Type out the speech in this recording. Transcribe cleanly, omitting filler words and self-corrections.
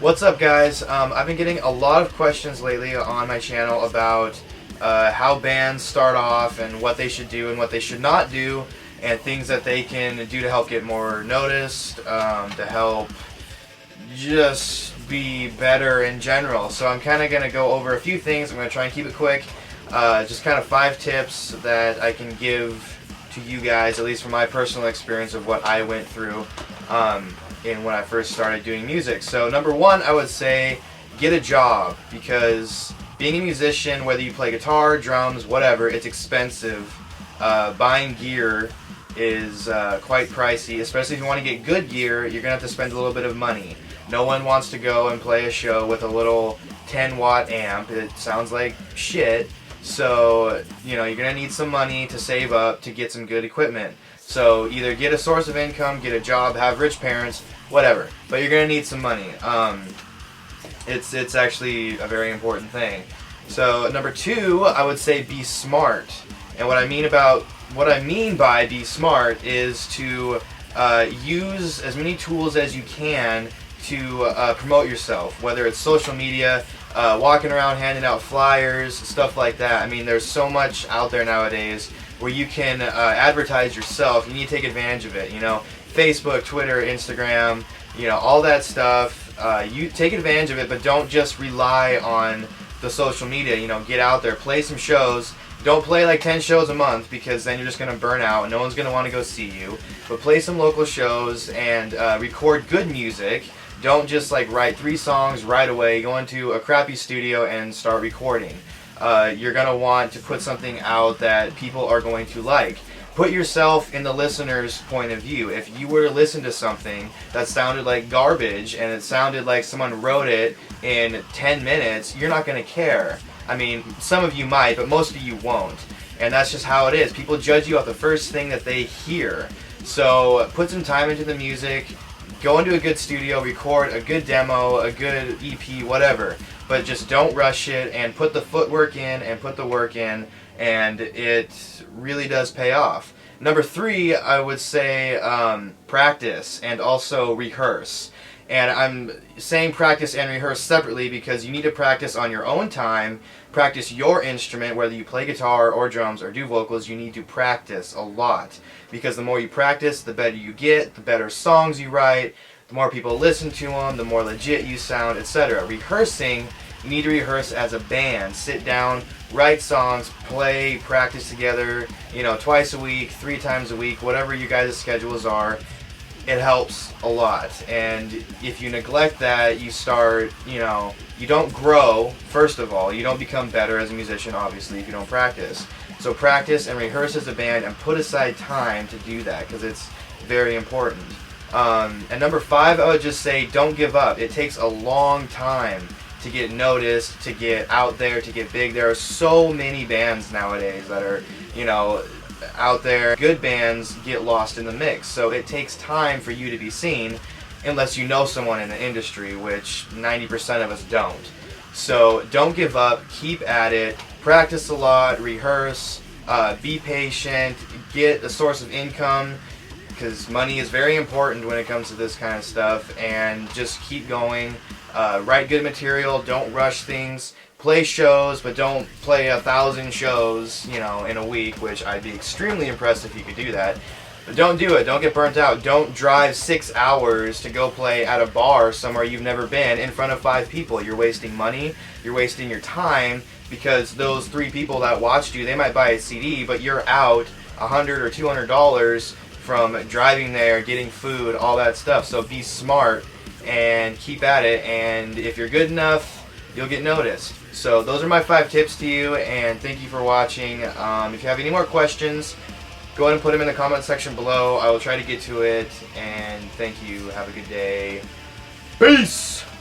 What's up, guys? I've been getting a lot of questions lately on my channel about how bands start off and what they should do and what they should not do, and things that they can do to help get more noticed, to help just be better in general. So I'm kind of going to go over a few things. I'm going to try and keep it quick. Just kind of 5 tips that I can give to you guys, at least from my personal experience of what I went through in when I first started doing music. So number 1, I would say get a job, because being a musician, whether you play guitar, drums, whatever, it's expensive. Buying gear is quite pricey, especially if you want to get good gear. You're gonna have to spend a little bit of money. No one wants to go and play a show with a little 10-watt amp. It sounds like shit. So, you know, you're going to need some money to save up to get some good equipment. So either get a source of income, get a job, have rich parents, whatever. But you're going to need some money. It's actually a very important thing. So number 2, I would say be smart. And what I mean by be smart is to use as many tools as you can to promote yourself, whether it's social media, walking around handing out flyers, stuff like that. I mean, there's so much out there nowadays where you can advertise yourself. You need to take advantage of it. You know, Facebook, Twitter, Instagram, you know, all that stuff. You take advantage of it, but don't just rely on the social media. You know, get out there, play some shows. Don't play like 10 shows a month, because then you're just going to burn out and no one's going to want to go see you. But play some local shows and record good music. Don't just like write 3 songs right away, go into a crappy studio and start recording. You're going to want to put something out that people are going to like. Put yourself in the listener's point of view. If you were to listen to something that sounded like garbage and it sounded like someone wrote it in 10 minutes, you're not going to care. I mean, some of you might, but most of you won't. And that's just how it is. People judge you off the first thing that they hear. So put some time into the music. Go into a good studio, record a good demo, a good EP, whatever. But just don't rush it, and put the footwork in and put the work in, and it really does pay off. Number 3, I would say practice and also rehearse. And I'm saying practice and rehearse separately because you need to practice on your own time. Practice your instrument, whether you play guitar or drums or do vocals. You need to practice a lot, because the more you practice, the better you get, the better songs you write, the more people listen to them, the more legit you sound, etc. Rehearsing, you need to rehearse as a band. Sit down, write songs, play, practice together, you know, twice a week, 3 times a week, whatever you guys' schedules are. It helps a lot. And if you neglect that, you start, you know, you don't grow. First of all, you don't become better as a musician, obviously, if you don't practice. So practice and rehearse as a band, and put aside time to do that, because it's very important. And number 5, I would just say don't give up. It takes a long time to get noticed, to get out there, to get big. There are so many bands nowadays that are, you know, out there. Good bands get lost in the mix, so it takes time for you to be seen, unless you know someone in the industry, which 90% of us don't. So don't give up, keep at it, practice a lot, rehearse, be patient, get a source of income, because money is very important when it comes to this kind of stuff, and just keep going. Write good material, don't rush things. Play shows, but don't play 1,000 shows, you know, in a week, which I'd be extremely impressed if you could do that. But don't do it. Don't get burnt out. Don't drive 6 hours to go play at a bar somewhere you've never been in front of 5 people. You're wasting money. You're wasting your time, because those 3 people that watched you, they might buy a CD, but you're out $100 or $200 from driving there, getting food, all that stuff. So be smart and keep at it. And if you're good enough, you'll get noticed. So those are my 5 tips to you, and thank you for watching. If you have any more questions, go ahead and put them in the comment section below. I will try to get to it, and thank you. Have a good day. Peace!